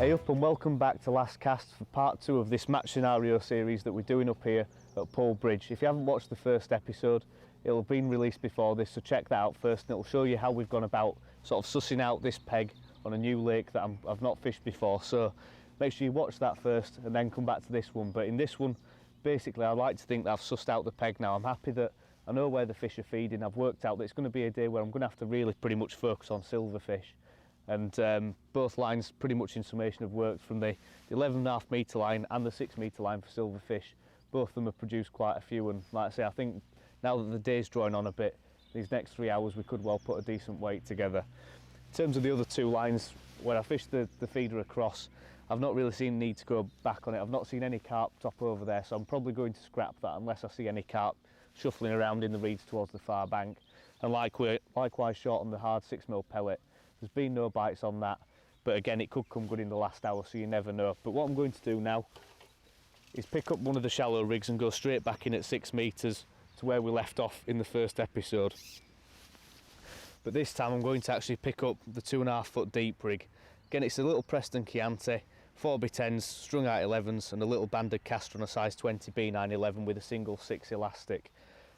Hey up and welcome back to Last Cast for part 2 of this match scenario series that we're doing up here at Pole Bridge. If you haven't watched the first episode, it'll have been released before this, so check that out first and it'll show you how we've gone about sort of sussing out this peg on a new lake that I've not fished before. So make sure you watch that first and then come back to this one. But in this one, basically I like to think that I've sussed out the peg now. I'm happy that I know where the fish are feeding. I've worked out that it's going to be a day where I'm going to have to really pretty much focus on silverfish. And both lines pretty much in summation have worked, from the 11.5 metre line and the 6 metre line for silverfish. Both of them have produced quite a few, and like I say, I think now that the day's drawing on a bit, these next 3 hours we could well put a decent weight together. In terms of the other two lines, where I fished the feeder across, I've not really seen need to go back on it. I've not seen any carp top over there, so I'm probably going to scrap that unless I see any carp shuffling around in the reeds towards the far bank. And likewise short on the hard 6mm pellet. There's been no bites on that, but again it could come good in the last hour, so you never know. But what I'm going to do now is pick up one of the shallow rigs and go straight back in at 6 metres to where we left off in the first episode. But this time I'm going to actually pick up the 2.5 foot deep rig. Again, it's a little Preston Chianti, 4x10s, strung out 11s and a little banded caster on a size 20 B911 with a single 6 elastic.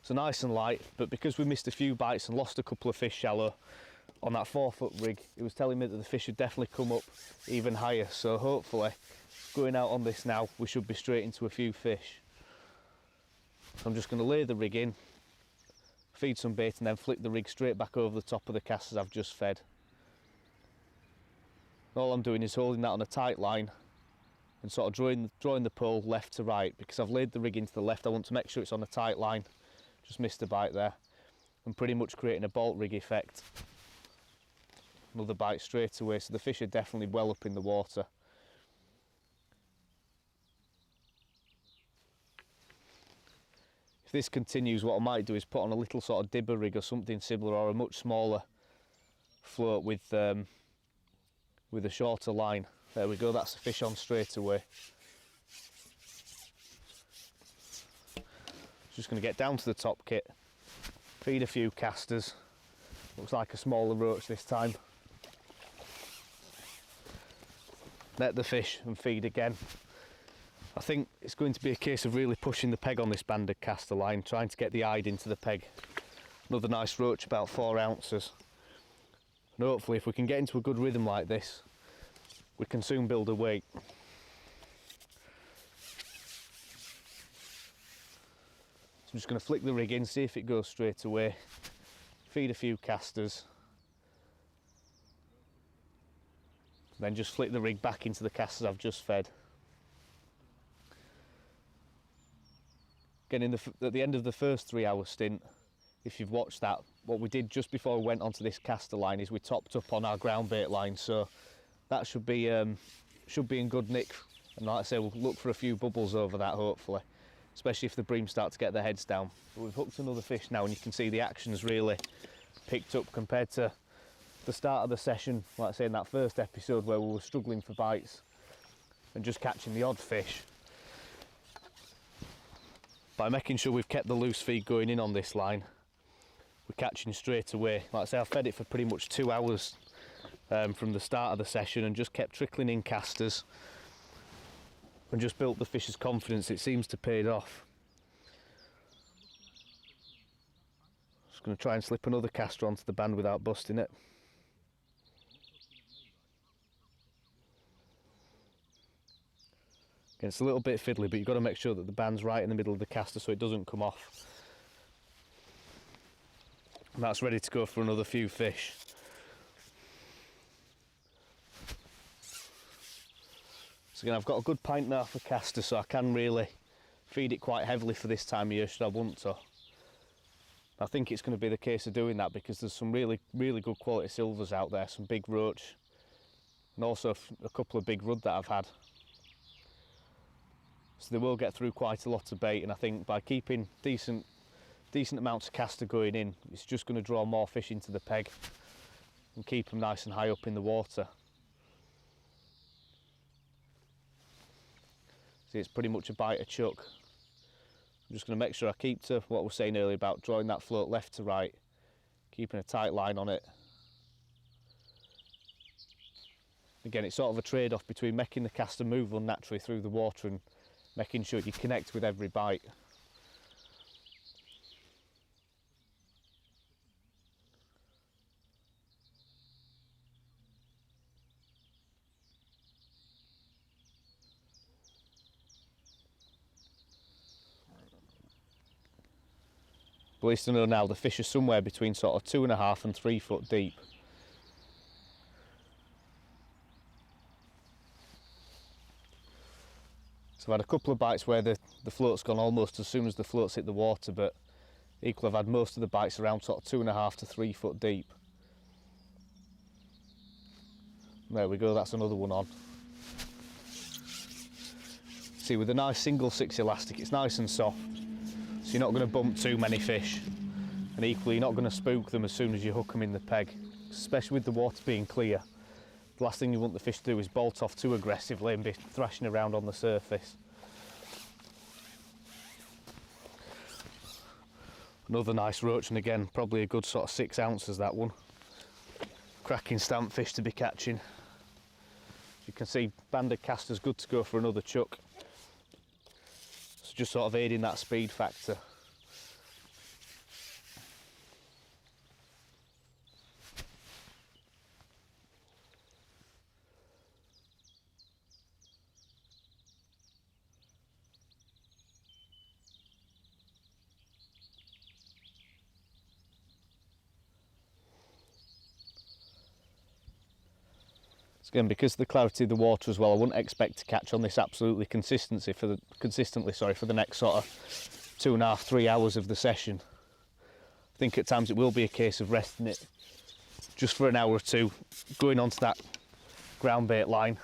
So nice and light, but because we missed a few bites and lost a couple of fish shallow on that 4 foot rig, it was telling me that the fish would definitely come up even higher. So hopefully, going out on this now, we should be straight into a few fish. So I'm just going to lay the rig in, feed some bait and then flick the rig straight back over the top of the casters I've just fed. All I'm doing is holding that on a tight line and sort of drawing the pole left to right, because I've laid the rig into the left. I want to make sure it's on a tight line. Just missed a bite there, and pretty much creating a bolt rig effect. Another bite straight away, so the fish are definitely well up in the water. If this continues, what I might do is put on a little sort of dibber rig or something similar, or a much smaller float with a shorter line. There we go, that's the fish on straight away. Just going to get down to the top kit, feed a few casters. Looks like a smaller roach this time. Net the fish and feed again. I think it's going to be a case of really pushing the peg on this banded caster line, trying to get the eye into the peg. Another nice roach, about 4 ounces. And hopefully if we can get into a good rhythm like this, we can soon build a weight. So I'm just going to flick the rig in, see if it goes straight away, feed a few casters, then just flick the rig back into the casters I've just fed. Again, at the end of the first 3 hour stint, if you've watched that, what we did just before we went onto this caster line is we topped up on our ground bait line, so that should be in good nick. And like I say, we'll look for a few bubbles over that hopefully, especially if the bream start to get their heads down. But we've hooked another fish now, and you can see the action's really picked up compared to the start of the session, like I say in that first episode where we were struggling for bites and just catching the odd fish. By making sure we've kept the loose feed going in on this line, we're catching straight away. Like I say, I've fed it for pretty much 2 hours from the start of the session and just kept trickling in casters and just built the fish's confidence. It seems to pay off. Just going to try and slip another caster onto the band without busting it. Again, it's a little bit fiddly, but you've got to make sure that the band's right in the middle of the caster so it doesn't come off. And that's ready to go for another few fish. So again, I've got a good pint and a half of caster, so I can really feed it quite heavily for this time of year should I want to. I think it's going to be the case of doing that because there's some really good quality silvers out there, some big roach, and also a couple of big rudd that I've had. So they will get through quite a lot of bait, and I think by keeping decent amounts of caster going in, it's just going to draw more fish into the peg and keep them nice and high up in the water. See, it's pretty much a bite of chuck. I'm just going to make sure I keep to what I was saying earlier about drawing that float left to right, keeping a tight line on it. Again, it's sort of a trade-off between making the caster move unnaturally through the water and making sure you connect with every bite. But at least I know now the fish are somewhere between sort of 2.5 and 3 foot deep. So I've had a couple of bites where the float's gone almost as soon as the floats hit the water, but equally I've had most of the bites around sort of 2.5 to 3 foot deep. There we go, that's another one on. See, with a nice single 6 elastic, it's nice and soft, so you're not going to bump too many fish, and equally you're not going to spook them as soon as you hook them in the peg, especially with the water being clear. The last thing you want the fish to do is bolt off too aggressively and be thrashing around on the surface. Another nice roach, and again probably a good sort of 6 ounces, that one. Cracking stamp fish to be catching. You can see banded caster's good to go for another chuck. So just sort of aiding that speed factor. Again, because of the clarity of the water as well, I wouldn't expect to catch on this absolutely consistently for the next sort of 2.5, 3 hours of the session. I think at times it will be a case of resting it just for an hour or two, going onto that ground bait line,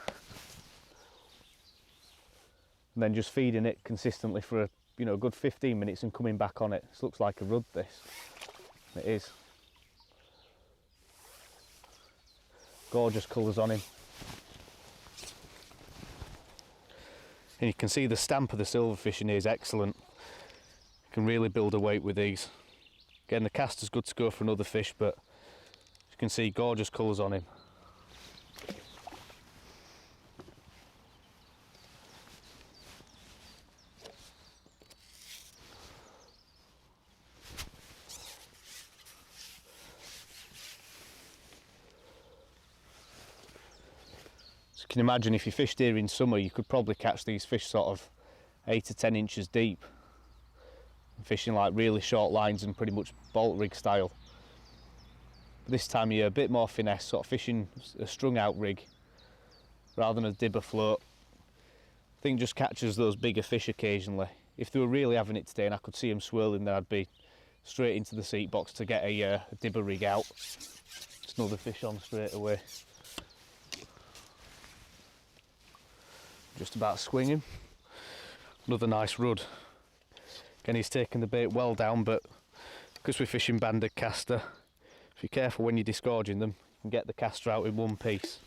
and then just feeding it consistently for a good 15 minutes and coming back on it. This looks like a rudd, this. It is. Gorgeous colours on him. And you can see the stamp of the silverfish in here is excellent. You can really build a weight with these. Again, the caster's good to go for another fish, but you can see gorgeous colours on him. You can imagine if you fished here in summer, you could probably catch these fish sort of 8 to 10 inches deep, fishing like really short lines and pretty much bolt rig style. But this time of year, a bit more finesse, sort of fishing a strung out rig rather than a dibber float. I think just catches those bigger fish occasionally. If they were really having it today and I could see them swirling, then I'd be straight into the seat box to get a dibber rig out. Just another fish on straight away. Just about swinging. Another nice rudd. Again, he's taking the bait well down, but because we're fishing banded caster, if you're careful when you're disgorging them, you can get the caster out in one piece.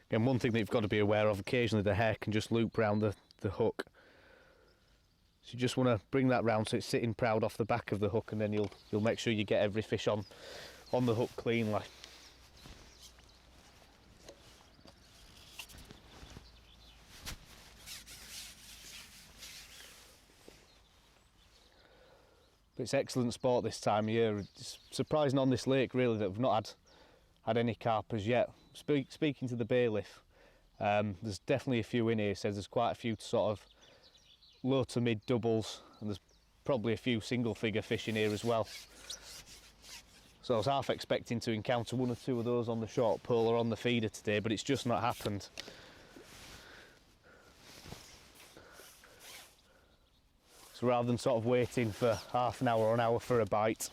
Again, one thing that you've got to be aware of, occasionally the hair can just loop round the hook. So you just want to bring that round so it's sitting proud off the back of the hook, and then you'll make sure you get every fish on the hook cleanly. But it's excellent sport this time of year. It's surprising on this lake really that we've not had any carp as yet. Speaking to the bailiff, there's definitely a few in here. He says there's quite a few sort of low to mid doubles, and there's probably a few single figure fish in here as well. So I was half expecting to encounter 1 or 2 of those on the short pole or on the feeder today, but it's just not happened. So rather than sort of waiting for half an hour or an hour for a bite,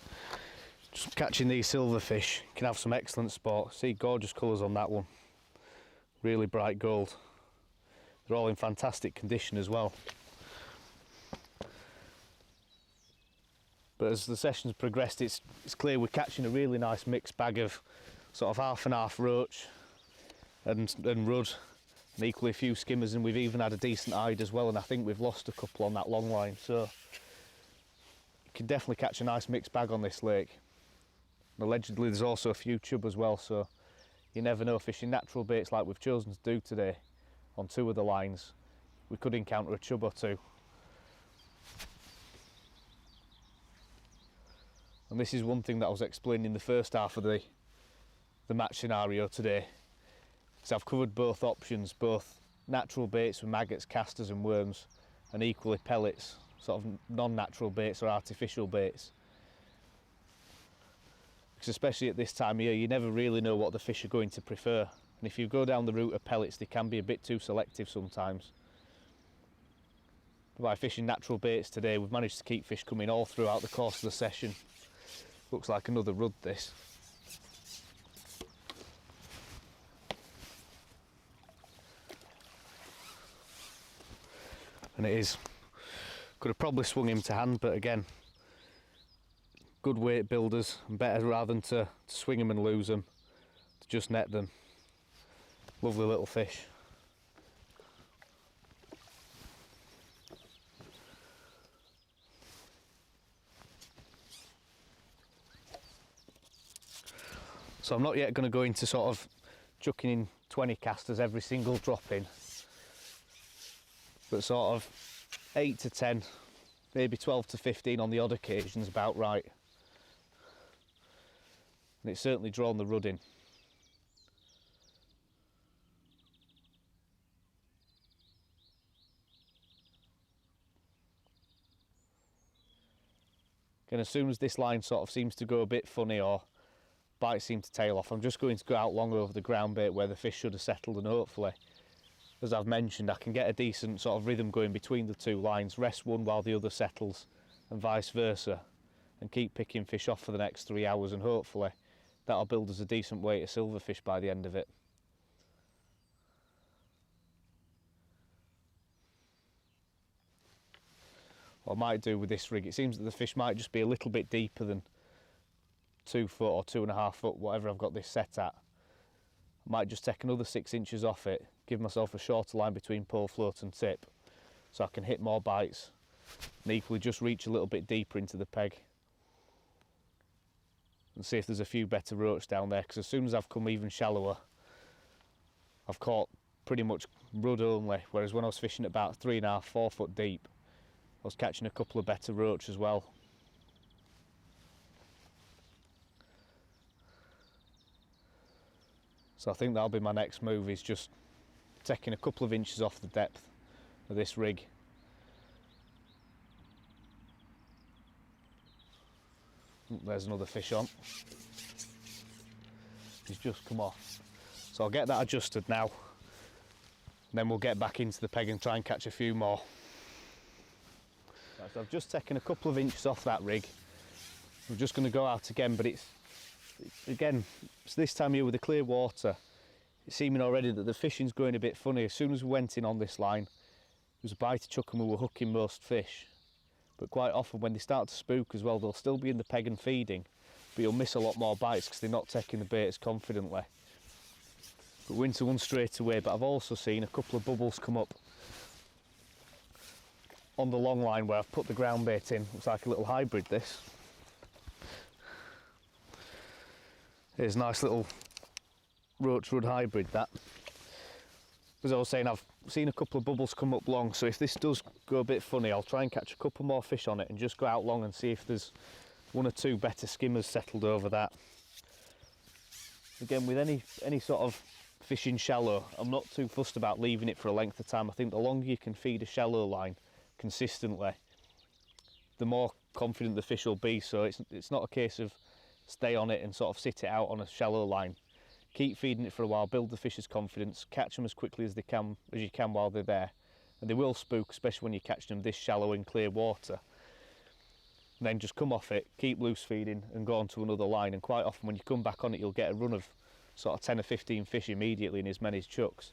just catching these silverfish can have some excellent sport. See, gorgeous colours on that one. Really bright gold. They're all in fantastic condition as well. But as the session's progressed, it's clear we're catching a really nice mixed bag of sort of half and half roach and rudd, and equally a few skimmers, and we've even had a decent hide as well, and I think we've lost a couple on that long line, so you can definitely catch a nice mixed bag on this lake. And allegedly there's also a few chub as well, so you never know. Fishing natural baits like we've chosen to do today on 2 of the lines, we could encounter a chub or 2. And this is one thing that I was explaining in the first half of the match scenario today, because I've covered both options, both natural baits with maggots, casters and worms, and equally pellets, sort of non-natural baits or artificial baits. Because especially at this time of year, you never really know what the fish are going to prefer. And if you go down the route of pellets, they can be a bit too selective sometimes. But by fishing natural baits today, we've managed to keep fish coming all throughout the course of the session. Looks like another rudd, this. And it is. Could have probably swung him to hand, but again, good weight builders, and better rather than to swing them and lose them, to just net them. Lovely little fish. So I'm not yet going to go into sort of chucking in 20 casters every single drop in, but sort of 8 to 10, maybe 12 to 15 on the odd occasion is about right. And it's certainly drawn the rudd in. Again, as soon as this line sort of seems to go a bit funny or bites seem to tail off, I'm just going to go out long over the ground bait where the fish should have settled, and hopefully, as I've mentioned, I can get a decent sort of rhythm going between the 2 lines, rest one while the other settles and vice versa, and keep picking fish off for the next 3 hours, and hopefully that'll build us a decent weight of silverfish by the end of it. What I might do with this rig, it seems that the fish might just be a little bit deeper than 2 foot or 2.5 foot, whatever I've got this set at. I might just take another 6 inches off it, give myself a shorter line between pole float and tip, so I can hit more bites and equally just reach a little bit deeper into the peg and see if there's a few better roach down there, because as soon as I've come even shallower, I've caught pretty much rudd only, whereas when I was fishing at about 3.5, 4 foot deep, I was catching a couple of better roach as well. So I think that'll be my next move, is just taking a couple of inches off the depth of this rig. There's another fish on. He's just come off. So I'll get that adjusted now. Then we'll get back into the peg and try and catch a few more. Right, so I've just taken a couple of inches off that rig. We're just going to go out again, but it's this time of year with the clear water, it's seeming already that the fishing's going a bit funny. As soon as we went in on this line, there was a bite chuck and we were hooking most fish. But quite often when they start to spook as well, they'll still be in the peg and feeding, but you'll miss a lot more bites because they're not taking the bait as confidently. But we're into one straight away, but I've also seen a couple of bubbles come up on the long line where I've put the ground bait in. Looks like a little hybrid, this. Here's a nice little roach rudd hybrid, that. As I was saying, I've seen a couple of bubbles come up long, so if this does go a bit funny, I'll try and catch a couple more fish on it and just go out long and see if there's 1 or 2 better skimmers settled over that. Again, with any sort of fishing shallow, I'm not too fussed about leaving it for a length of time. I think the longer you can feed a shallow line consistently, the more confident the fish will be. So it's not a case of stay on it and sort of sit it out on a shallow line. Keep feeding it for a while, build the fish's confidence, catch them as quickly as you can while they're there, and they will spook, especially when you're catching them this shallow in clear water. And then just come off it, keep loose feeding and go on to another line, and quite often when you come back on it, you'll get a run of sort of 10 or 15 fish immediately in as many chucks.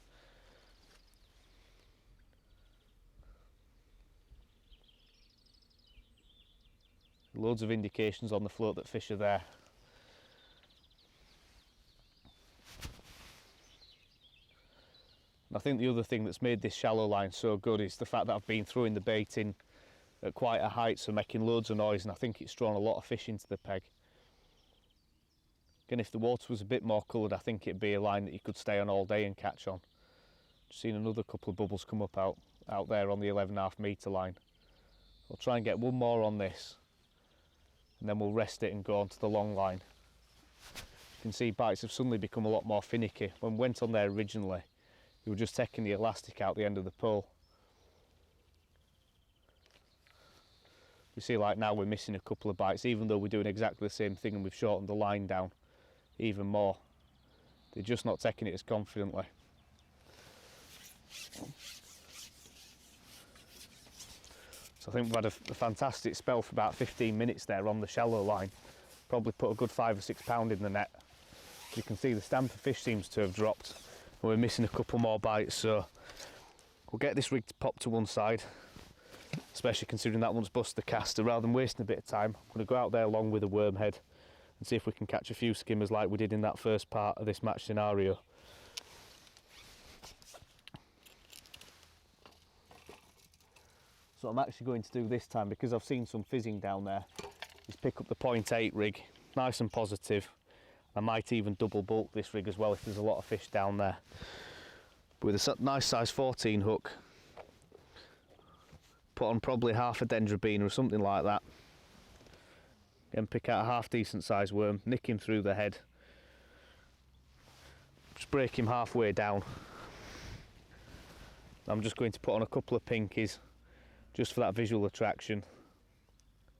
Loads of indications on the float that fish are there. I think the other thing that's made this shallow line so good is the fact that I've been throwing the bait in at quite a height, so making loads of noise, and I think it's drawn a lot of fish into the peg. Again, if the water was a bit more coloured, I think it'd be a line that you could stay on all day and catch on. Just seen another couple of bubbles come up out there on the 11.5 metre line. I'll try and get one more on this, and then we'll rest it and go on to the long line. You can see bites have suddenly become a lot more finicky. When we went on there originally, we were just taking the elastic out the end of the pole. You see, like now we're missing a couple of bites, even though we're doing exactly the same thing and we've shortened the line down even more. They're just not taking it as confidently. So I think we've had a fantastic spell for about 15 minutes there on the shallow line. Probably put a good 5 or 6 pound in the net. You can see the stamp of fish seems to have dropped, and we're missing a couple more bites, so we'll get this rig to pop to one side, especially considering that one's busted the caster. Rather than wasting a bit of time, I'm going to go out there along with a worm head and see if we can catch a few skimmers like we did in that first part of this match scenario. So I'm actually going to do this time, because I've seen some fizzing down there, is pick up the 0.8 rig, nice and positive. I might even double bulk this rig as well if there's a lot of fish down there. With a nice size 14 hook, put on probably half a dendrobina or something like that, and pick out a half decent sized worm, nick him through the head, just break him halfway down. I'm just going to put on a couple of pinkies just for that visual attraction,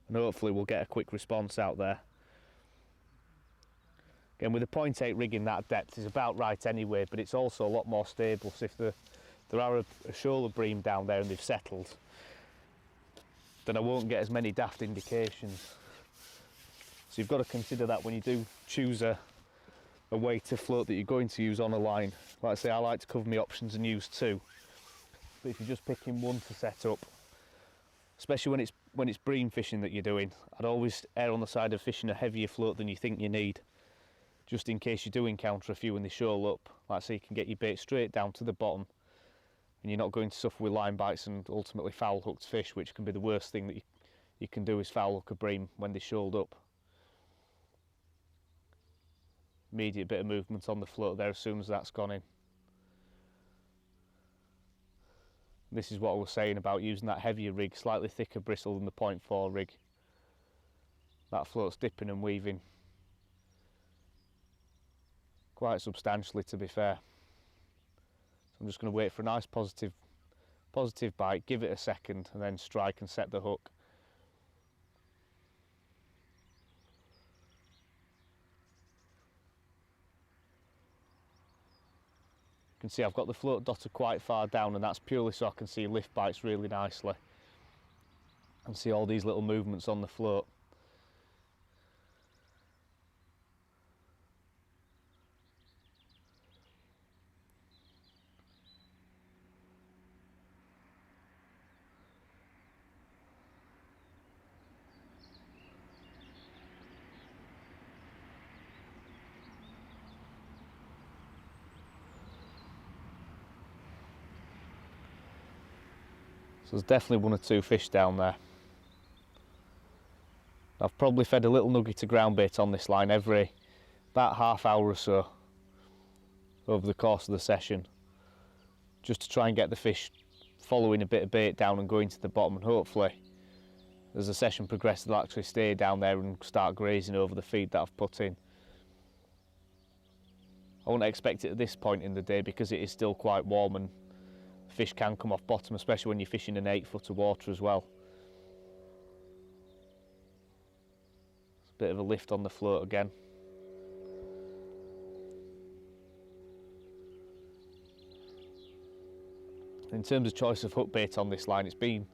and hopefully we'll get a quick response out there. Again, with a 0.8 rig in that depth is about right anyway, but it's also a lot more stable. So if there are a shoal of bream down there and they've settled, then I won't get as many daft indications. So you've got to consider that when you do choose a weighted float that you're going to use on a line. Like I say, I like to cover my options and use 2. But if you're just picking one to set up, especially when it's bream fishing that you're doing, I'd always err on the side of fishing a heavier float than you think you need, just in case you do encounter a few and they shoal up. Like I say, you can get your bait straight down to the bottom and you're not going to suffer with line bites and ultimately foul hooked fish, which can be the worst thing that you can do, is foul hook a bream when they shoaled up. Immediate bit of movement on the float there as soon as that's gone in. This is what I was saying about using that heavier rig, slightly thicker bristle than the 0.4 rig. That float's dipping and weaving quite substantially, to be fair. So I'm just going to wait for a nice positive bite, give it a second, and then strike and set the hook. You can see I've got the float dotted quite far down, and that's purely so I can see lift bites really nicely and see all these little movements on the float. So there's definitely 1 or 2 fish down there. I've probably fed a little nugget of ground bait on this line every about half hour or so over the course of the session, just to try and get the fish following a bit of bait down and going to the bottom, and hopefully as the session progresses they'll actually stay down there and start grazing over the feed that I've put in. I wouldn't expect it at this point in the day because it is still quite warm and fish can come off bottom, especially when you're fishing in 8 foot of water as well. It's a bit of a lift on the float again. In terms of choice of hook bait on this line, it's been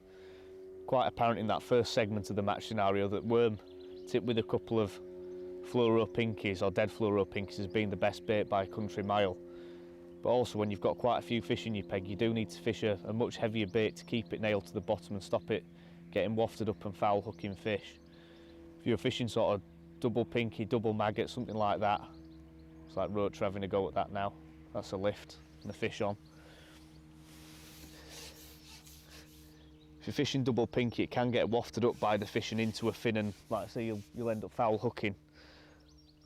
quite apparent in that first segment of the match scenario that worm tipped with a couple of fluoro pinkies or dead fluoro pinkies has been the best bait by a country mile. But also when you've got quite a few fish in your peg, you do need to fish a much heavier bait to keep it nailed to the bottom and stop it getting wafted up and foul hooking fish. If you're fishing sort of double pinky, double maggot, something like that, it's like roach having a go at that now. That's a lift and the fish on. If you're fishing double pinky, it can get wafted up by the fish and into a fin, and like I say, you'll end up foul hooking.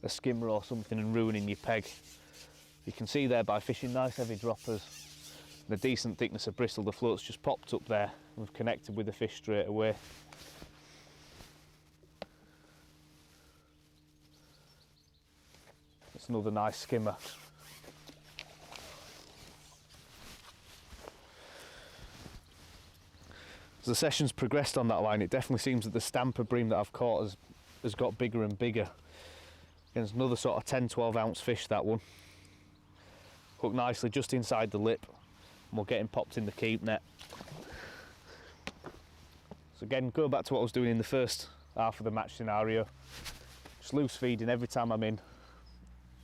a skimmer or something and ruining your peg. You can see there by fishing nice heavy droppers and a decent thickness of bristle, the float's just popped up there and we've connected with the fish straight away. It's another nice skimmer. As the session's progressed on that line, it definitely seems that the stamper bream that I've caught has got bigger and bigger. Again, it's another sort of 10-12 ounce fish, that one. Hooked nicely just inside the lip, and we'll get him popped in the keep net. So again, go back to what I was doing in the first half of the match scenario. Just loose feeding every time I'm in,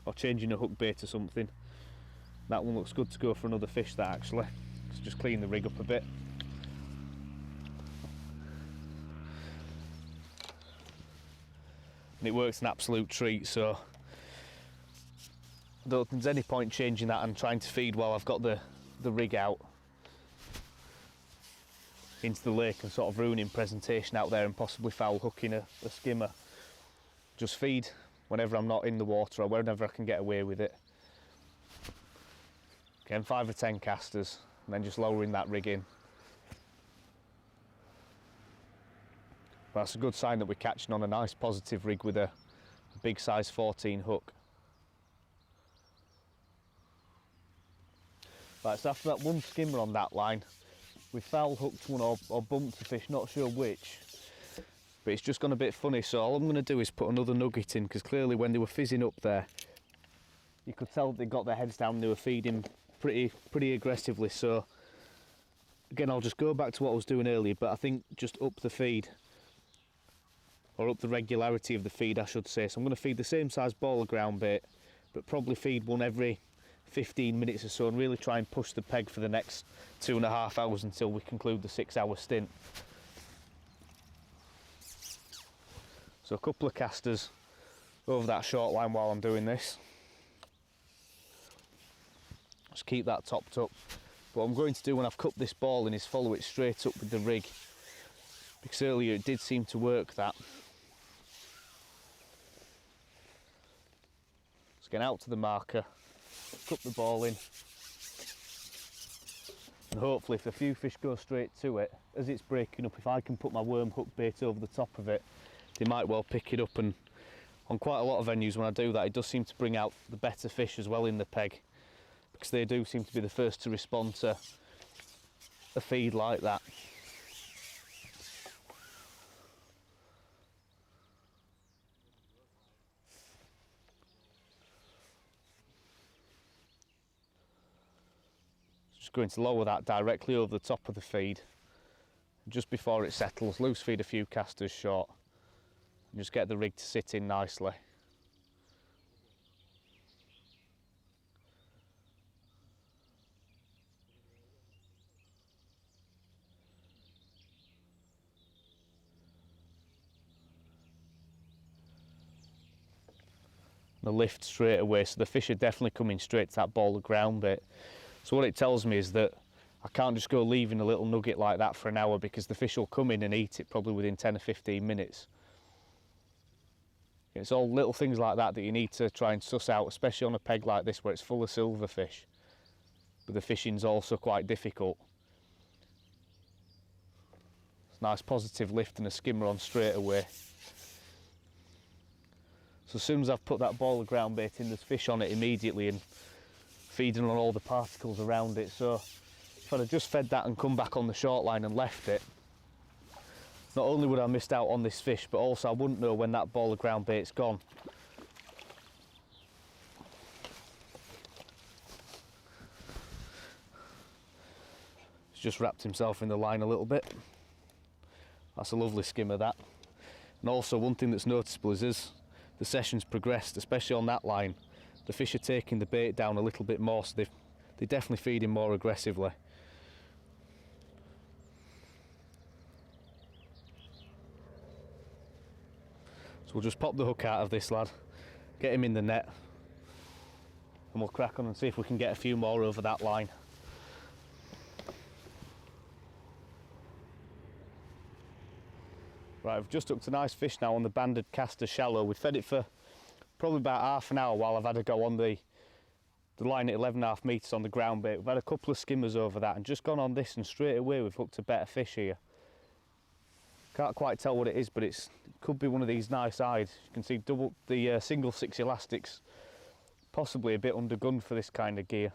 or changing a hook bait or something. That one looks good to go for another fish, that actually. So just clean the rig up a bit. And it works an absolute treat, so I don't think there's any point changing that and trying to feed while I've got the rig out into the lake and sort of ruining presentation out there and possibly foul hooking a skimmer. Just feed whenever I'm not in the water or whenever I can get away with it. Again, 5 or 10 casters and then just lowering that rig in. But that's a good sign that we're catching on a nice positive rig with a big size 14 hook. Right, so after that one skimmer on that line, we foul hooked one or bumped the fish, not sure which, but it's just gone a bit funny, so all I'm going to do is put another nugget in, because clearly when they were fizzing up there, you could tell they got their heads down and they were feeding pretty aggressively. So again, I'll just go back to what I was doing earlier, but I think just up the feed, or up the regularity of the feed I should say. So I'm going to feed the same size ball of ground bait, but probably feed one every 15 minutes or so and really try and push the peg for the next 2.5 hours until we conclude the 6-hour stint. So a couple of casters over that short line while I'm doing this. Just keep that topped up. What I'm going to do when I've cupped this ball in is follow it straight up with the rig, because earlier it did seem to work that. Just get out to the marker, cup the ball in, and hopefully if a few fish go straight to it, as it's breaking up, if I can put my worm hook bait over the top of it, they might well pick it up. And on quite a lot of venues when I do that, it does seem to bring out the better fish as well in the peg, because they do seem to be the first to respond to a feed like that. Just going to lower that directly over the top of the feed. Just before it settles, loose feed a few casters short and just get the rig to sit in nicely. The lift straight away, so the fish are definitely coming straight to that ball of ground bait. So what it tells me is that I can't just go leaving a little nugget like that for an hour, because the fish will come in and eat it probably within 10 or 15 minutes. It's all little things like that that you need to try and suss out, especially on a peg like this where it's full of silverfish, but the fishing's also quite difficult. It's a nice positive lift and a skimmer on straight away. So as soon as I've put that ball of ground bait in, there's fish on it immediately and feeding on all the particles around it. So if I'd have just fed that and come back on the short line and left it, not only would I have missed out on this fish, but also I wouldn't know when that ball of ground bait's gone. He's just wrapped himself in the line a little bit. That's a lovely skimmer, that. And also one thing that's noticeable is as the session's progressed, especially on that line, the fish are taking the bait down a little bit more, so they're definitely feeding more aggressively. So we'll just pop the hook out of this lad, get him in the net, and we'll crack on and see if we can get a few more over that line. Right, I've just hooked a nice fish now on the banded caster shallow. We'd fed it for probably about half an hour while I've had a go on the line at 11.5 metres on the ground bait. We've had a couple of skimmers over that and just gone on this, and straight away we've hooked a better fish here. Can't quite tell what it is, but it could be one of these nice eyes. You can see the single 6 elastics, possibly a bit undergunned for this kind of gear.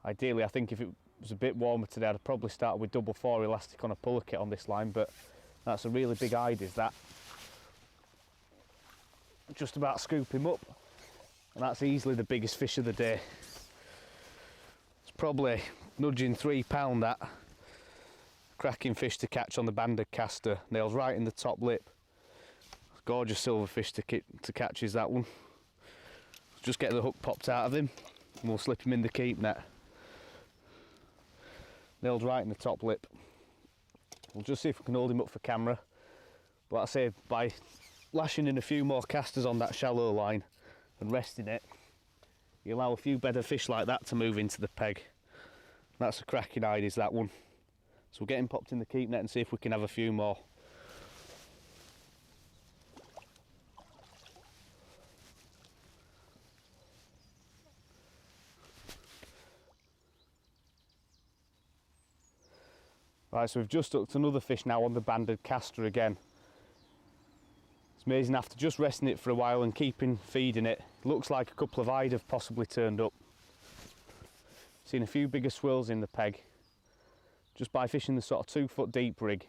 Ideally, I think if it was a bit warmer today, I'd probably start with double 4 elastic on a puller kit on this line, but that's a really big hide, is that. Just about scoop him up, and that's easily the biggest fish of the day. It's probably nudging £3 that. Cracking fish to catch on the banded caster, nails right in the top lip. Gorgeous silverfish to catch is that one. Just get the hook popped out of him and we'll slip him in the keep net. Nailed right in the top lip. We'll just see if we can hold him up for camera. But like I say, by lashing in a few more casters on that shallow line and resting it, you allow a few better fish like that to move into the peg. That's a cracking hide, is that one. So we'll get him popped in the keep net and see if we can have a few more. Right, so we've just hooked another fish now on the banded caster again. It's amazing, after just resting it for a while and feeding it, looks like a couple of hide have possibly turned up. Seen a few bigger swirls in the peg. Just by fishing the sort of 2 foot deep rig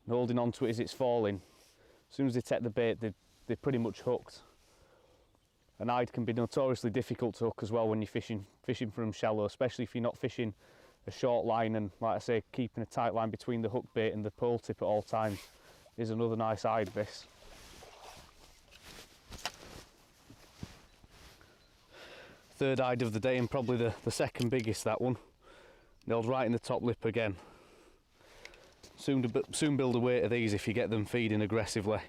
and holding on to it as it's falling. As soon as they take the bait, they're pretty much hooked. An hide can be notoriously difficult to hook as well when you're fishing from shallow, especially if you're not fishing a short line, and like I say, keeping a tight line between the hook bait and the pole tip at all times is another nice hide, this. Third hide of the day, and probably the second biggest, that one. Nailed right in the top lip again. Soon build a weight of these if you get them feeding aggressively.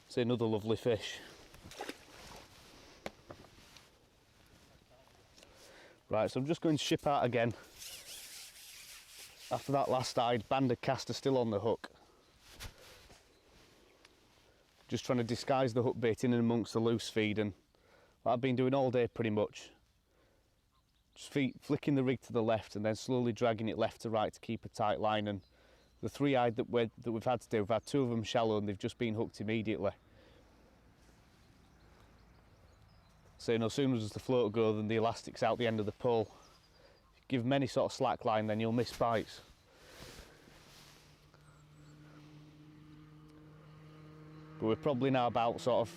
See, another lovely fish. Right, so I'm just going to ship out again. After that last hide, banded caster still on the hook. Just trying to disguise the hook bait in and amongst the loose feed, and what I've been doing all day pretty much. Just flicking the rig to the left and then slowly dragging it left to right to keep a tight line. And the 3 hide that we've had today, we've had 2 of them shallow and they've just been hooked immediately. So no sooner does the float go than the elastic's out the end of the pole. If you give them any sort of slack line, then you'll miss bites. But we're probably now about sort of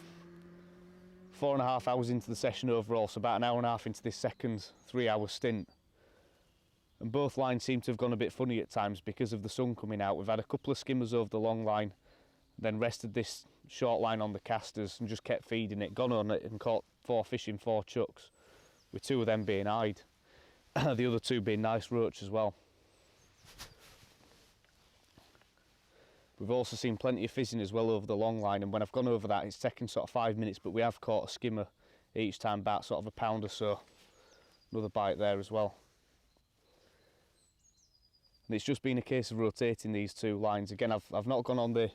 4.5 hours into the session overall, so about an hour and a half into this second 3-hour stint. And both lines seem to have gone a bit funny at times because of the sun coming out. We've had a couple of skimmers over the long line, then rested this short line on the casters and just kept feeding it, gone on it and caught 4 fish in 4 chucks, with 2 of them being hide, the other 2 being nice roach as well. We've also seen plenty of fizzing as well over the long line, and when I've gone over that it's taken sort of 5 minutes, but we have caught a skimmer each time, about sort of a pound or so. Another bite there as well. And it's just been a case of rotating these 2 lines. Again, I've not gone on the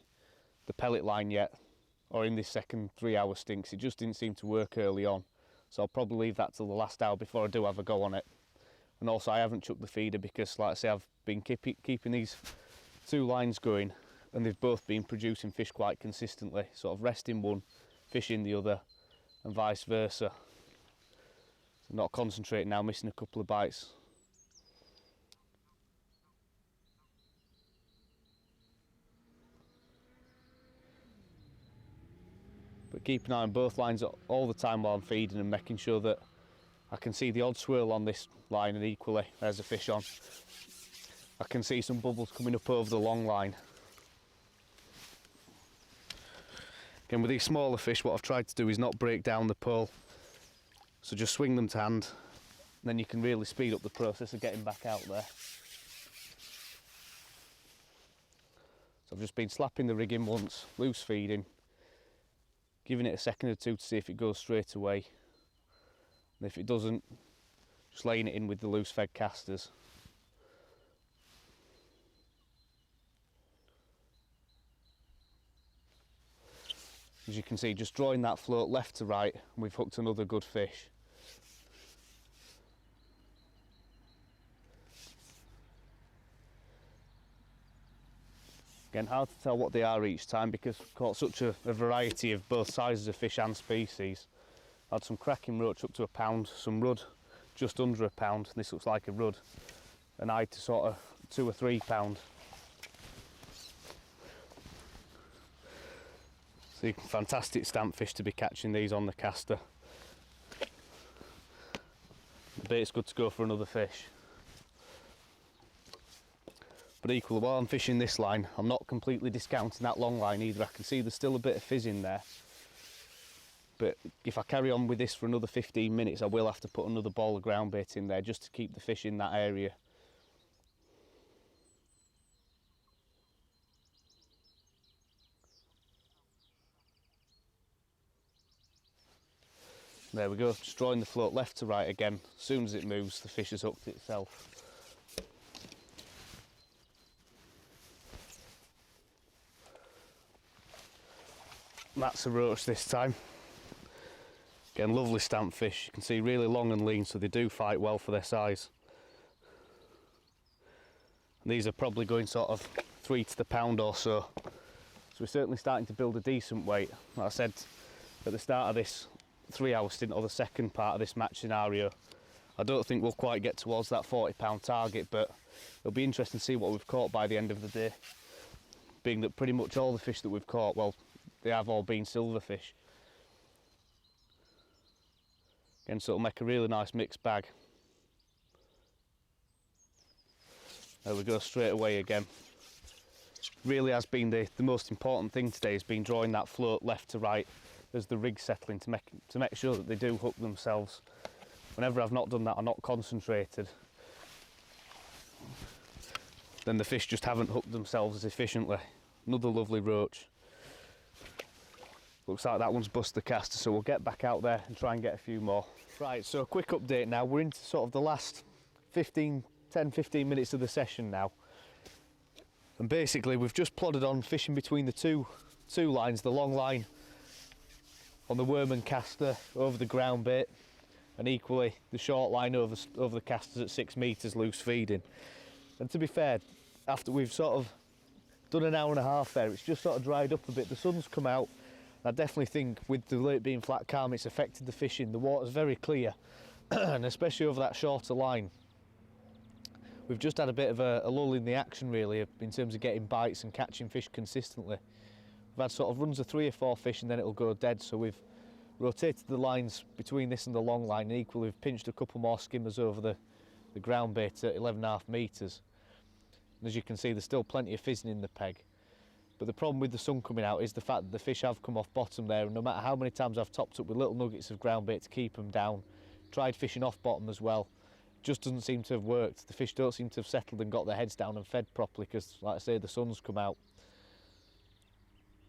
pellet line yet, or in this second 3-hour stint. It just didn't seem to work early on, so I'll probably leave that till the last hour before I do have a go on it. And also I haven't chucked the feeder because, like I say, I've been keeping these 2 lines going, and they've both been producing fish quite consistently, sort of resting one, fishing the other, and vice versa. So not concentrating now, missing a couple of bites. But keep an eye on both lines all the time while I'm feeding and making sure that I can see the odd swirl on this line, and equally there's a fish on. I can see some bubbles coming up over the long line. Again, with these smaller fish, what I've tried to do is not break down the pole, so just swing them to hand, and then you can really speed up the process of getting back out there. So I've just been slapping the rig in once, loose feeding, giving it a second or 2 to see if it goes straight away, and if it doesn't, just laying it in with the loose fed casters. As you can see, just drawing that float left to right, and we've hooked another good fish. Again, hard to tell what they are each time because I've caught such a variety of both sizes of fish and species. I had some cracking roach up to a pound, some rudd just under a pound, this looks like a rudd, and I to sort of 2 or 3 pound. So fantastic stamp fish to be catching these on the caster. The bait's good to go for another fish. But equally, while I'm fishing this line, I'm not completely discounting that long line either. I can see there's still a bit of fizz in there. But if I carry on with this for another 15 minutes, I will have to put another ball of ground bait in there just to keep the fish in that area. There we go, just drawing the float left to right again. As soon as it moves, the fish has hooked itself. That's a roach this time. Again, lovely stamp fish. You can see really long and lean, so they do fight well for their size. And these are probably going sort of 3 to the pound or so. So we're certainly starting to build a decent weight. Like I said at the start of this 3-hour stint, or the second part of this match scenario, I don't think we'll quite get towards that 40-pound target, but it'll be interesting to see what we've caught by the end of the day. Being that pretty much all the fish that we've caught, well, they have all been silverfish. Again, so it'll make a really nice mixed bag. There we go, straight away again. Really has been the most important thing today, has been drawing that float left to right as the rig's settling to make sure that they do hook themselves. Whenever I've not done that or not concentrated, then the fish just haven't hooked themselves as efficiently. Another lovely roach. Looks like that one's bust the caster, so we'll get back out there and try and get a few more. Right, so a quick update now. We're into sort of the last 10-15 minutes of the session now. And basically we've just plodded on fishing between the two lines, the long line on the worm and caster over the ground bait, and equally the short line over the casters at 6 metres loose feeding. And to be fair, after we've sort of done an hour and a half there, it's just sort of dried up a bit. The sun's come out. I definitely think with the lake being flat calm, it's affected the fishing. The water's very clear, and especially over that shorter line. We've just had a bit of a lull in the action really, in terms of getting bites and catching fish consistently. We've had sort of runs of 3 or 4 fish and then it'll go dead, so we've rotated the lines between this and the long line, and equally we've pinched a couple more skimmers over the ground bait at 11.5 metres. And as you can see, there's still plenty of fizzing in the peg. But the problem with the sun coming out is the fact that the fish have come off bottom there, and no matter how many times I've topped up with little nuggets of ground bait to keep them down, tried fishing off bottom as well, just doesn't seem to have worked. The fish don't seem to have settled and got their heads down and fed properly because, like I say, the sun's come out.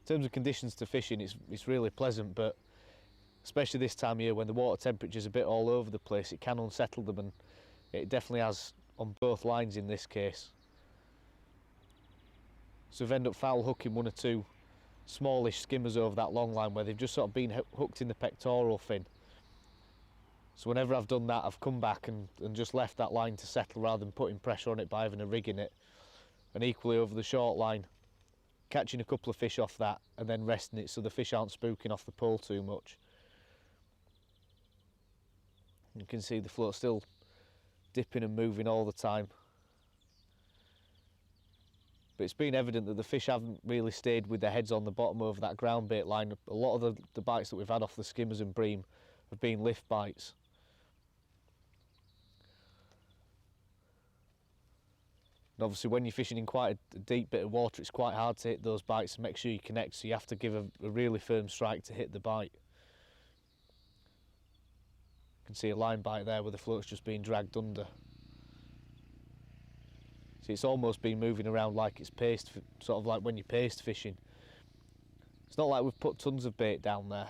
In terms of conditions to fishing, it's really pleasant, but especially this time of year when the water temperature's a bit all over the place, it can unsettle them, and it definitely has on both lines in this case. So we've ended up foul hooking 1 or 2 smallish skimmers over that long line where they've just sort of been hooked in the pectoral fin. So whenever I've done that, I've come back and just left that line to settle rather than putting pressure on it by having a rig in it. And equally over the short line, catching a couple of fish off that and then resting it so the fish aren't spooking off the pole too much. You can see the float still dipping and moving all the time. But it's been evident that the fish haven't really stayed with their heads on the bottom over that ground bait line. A lot of the bites that we've had off the skimmers and bream have been lift bites. And obviously when you're fishing in quite a deep bit of water, it's quite hard to hit those bites and make sure you connect, so you have to give a really firm strike to hit the bite. You can see a line bite there where the float's just being dragged under. See, it's almost been moving around like it's paste, sort of like when you're paste fishing. It's not like we've put tons of bait down there,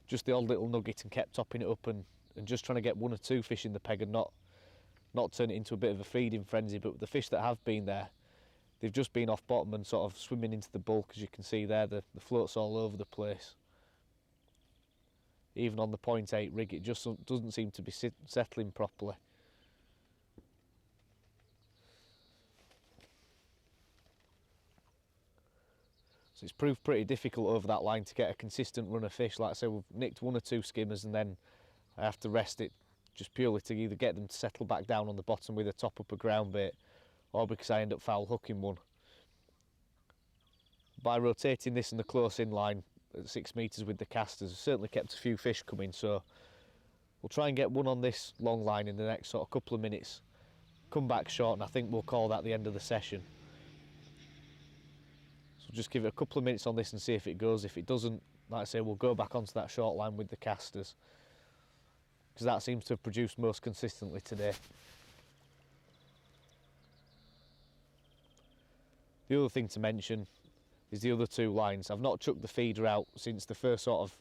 just the odd little nugget, and kept topping it up and just trying to get 1 or 2 fish in the peg and not turn it into a bit of a feeding frenzy. But the fish that have been there, they've just been off bottom and sort of swimming into the bulk, as you can see there. The float's all over the place. Even on the 0.8 rig, it just doesn't seem to be settling properly. So it's proved pretty difficult over that line to get a consistent run of fish. Like I say, we've nicked 1 or 2 skimmers, and then I have to rest it just purely to either get them to settle back down on the bottom with a top up of ground bait, or because I end up foul hooking one. By rotating this in the close in line at 6 metres with the casters, I've certainly kept a few fish coming, so we'll try and get one on this long line in the next sort of couple of minutes, come back short, and I think we'll call that the end of the session. So just give it a couple of minutes on this and see if it goes. If it doesn't, like I say, we'll go back onto that short line with the casters, because that seems to have produced most consistently today. The other thing to mention is the other 2 lines. I've not chucked the feeder out since the first sort of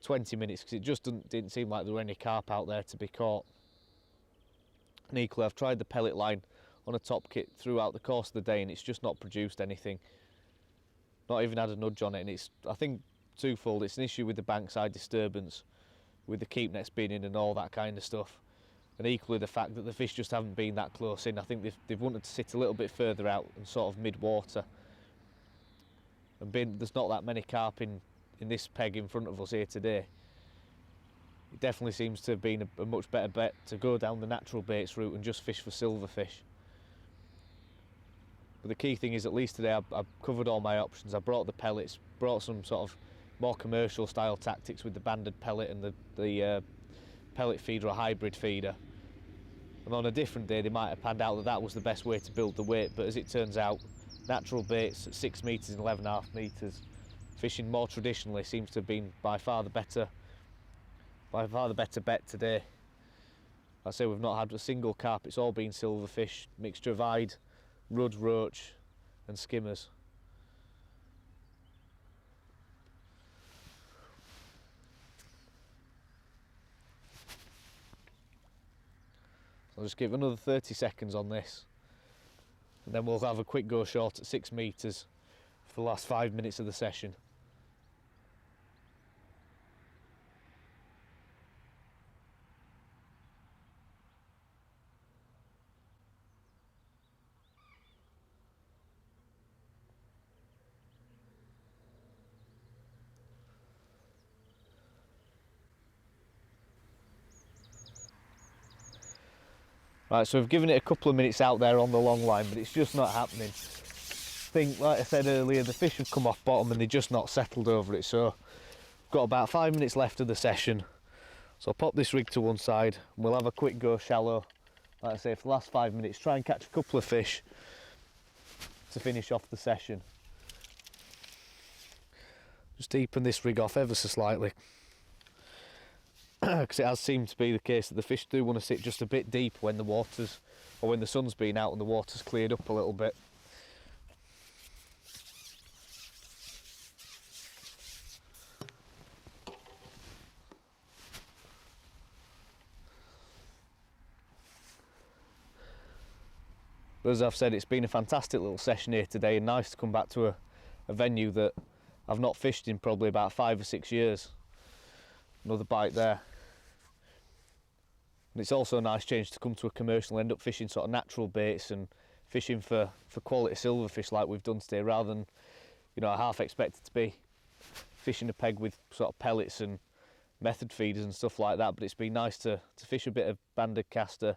20 minutes, because it just didn't seem like there were any carp out there to be caught. And equally, I've tried the pellet line on a top kit throughout the course of the day, and it's just not produced anything. Not even had a nudge on it, and it's, I think, twofold. It's an issue with the bankside disturbance, with the keep nets being in and all that kind of stuff, and equally the fact that the fish just haven't been that close in. I think they've wanted to sit a little bit further out and sort of mid-water, and there's not that many carp in this peg in front of us here today. It definitely seems to have been a much better bet to go down the natural baits route and just fish for silverfish. But the key thing is, at least today, I've covered all my options. I brought the pellets, brought some sort of more commercial style tactics with the banded pellet and the pellet feeder or hybrid feeder. And on a different day, they might have panned out that that was the best way to build the weight, but as it turns out, natural baits at 6 metres and 11.5 metres, fishing more traditionally, seems to have been by far the better bet today. I say we've not had a single carp, it's all been silverfish, mixture of hide, rudd, roach and skimmers. So I'll just give another 30 seconds on this, and then we'll have a quick go short at 6 metres for the last 5 minutes of the session. Right, so we've given it a couple of minutes out there on the long line, but it's just not happening. I think, like I said earlier, the fish have come off bottom and they're just not settled over it, so we've got about 5 minutes left of the session. So I'll pop this rig to one side and we'll have a quick go shallow, like I say, for the last 5 minutes, try and catch a couple of fish to finish off the session. Just deepen this rig off ever so slightly, because it has seemed to be the case that the fish do want to sit just a bit deep when the water's, or when the sun's been out and the water's cleared up a little bit. But as I've said, it's been a fantastic little session here today, and nice to come back to a venue that I've not fished in probably about 5 or 6 years. Another bite there. And it's also a nice change to come to a commercial and end up fishing sort of natural baits and fishing for quality silverfish like we've done today, rather than, you know, I half expected to be fishing a peg with sort of pellets and method feeders and stuff like that. But it's been nice to fish a bit of banded caster,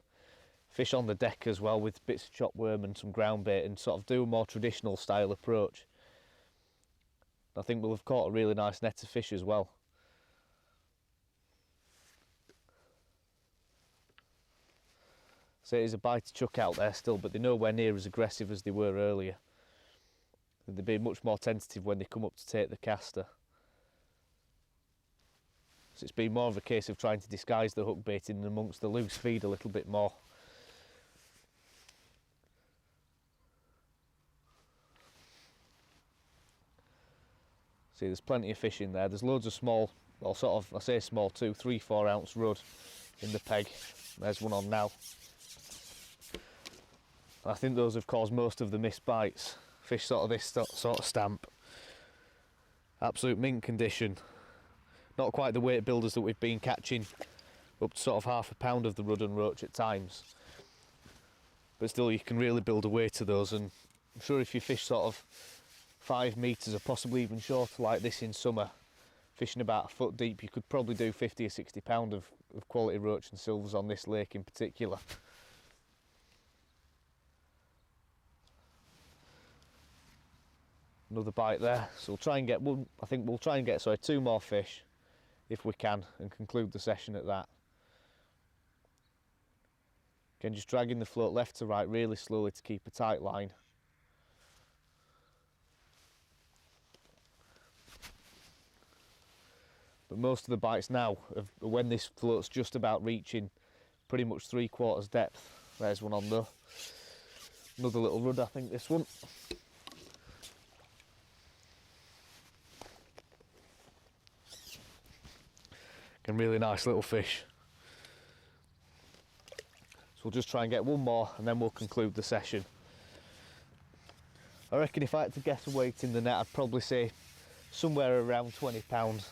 fish on the deck as well with bits of chopped worm and some ground bait, and sort of do a more traditional style approach. I think we'll have caught a really nice net of fish as well. So it is a bite to chuck out there still, but they're nowhere near as aggressive as they were earlier. They'll be much more tentative when they come up to take the caster. So it's been more of a case of trying to disguise the hook bait in amongst the loose feed a little bit more. See, there's plenty of fish in there. There's loads of small, well, sort of, I say small, 2, 3, 4 ounce rudd in the peg. There's one on now. I think those have caused most of the missed bites. Fish sort of this sort of stamp. Absolute mint condition. Not quite the weight builders that we've been catching, up to sort of half a pound of the rudd and roach at times. But still, you can really build a weight to those, and I'm sure if you fish sort of 5 metres or possibly even shorter like this in summer, fishing about a foot deep, you could probably do 50 or 60 pound of quality roach and silvers on this lake in particular. Another bite there, so we'll try and get one. I think we'll try and get 2 more fish if we can and conclude the session at that. Again, just dragging the float left to right really slowly to keep a tight line. But most of the bites now are when this float's just about reaching pretty much 3/4 depth. There's one on there. Another little rudd, I think, this one. Again, really nice little fish. So we'll just try and get one more and then we'll conclude the session. I reckon if I had to guess a weight in the net, I'd probably say somewhere around 20 pounds.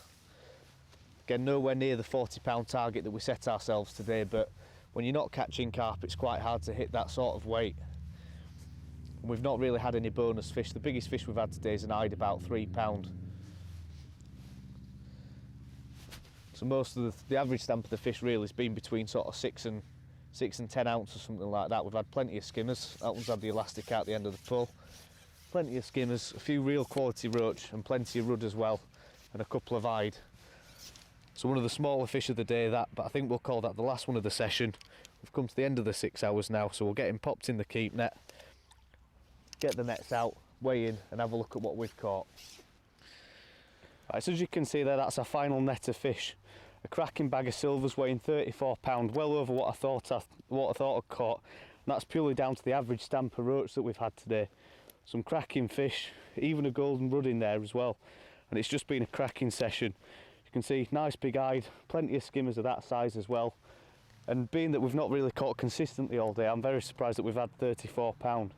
Again, nowhere near the 40 pound target that we set ourselves today, but when you're not catching carp, it's quite hard to hit that sort of weight. And we've not really had any bonus fish. The biggest fish we've had today is an eyed about 3 pound. So most of the average stamp of the fish really has been between sort of 6 and 10 ounce or something like that. We've had plenty of skimmers. That one's had the elastic out the end of the pole. Plenty of skimmers, a few real quality roach and plenty of rudd as well, and a couple of eyed. So one of the smaller fish of the day that, but I think we'll call that the last one of the session. We've come to the end of the 6 hours now, so we'll get him popped in the keep net, get the nets out, weigh in and have a look at what we've caught. Right, so as you can see there, that's our final net of fish. A cracking bag of silvers weighing 34 pound, well over what I thought I'd caught. And that's purely down to the average stamp of roach that we've had today. Some cracking fish, even a golden rudd in there as well. And it's just been a cracking session. You can see nice big eyed, plenty of skimmers of that size as well. And being that we've not really caught consistently all day, I'm very surprised that we've had 34 pound.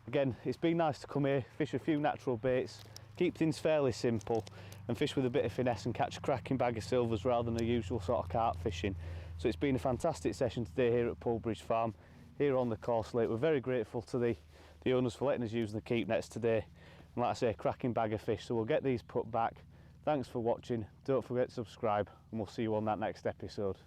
Again, it's been nice to come here, fish a few natural baits, keep things fairly simple and fish with a bit of finesse and catch a cracking bag of silvers rather than the usual sort of carp fishing. So it's been a fantastic session today here at Poolbridge Farm, here on the course lake. We're very grateful to the owners for letting us use the keep nets today. And like I say, a cracking bag of fish, so we'll get these put back. Thanks for watching, don't forget to subscribe and we'll see you on that next episode.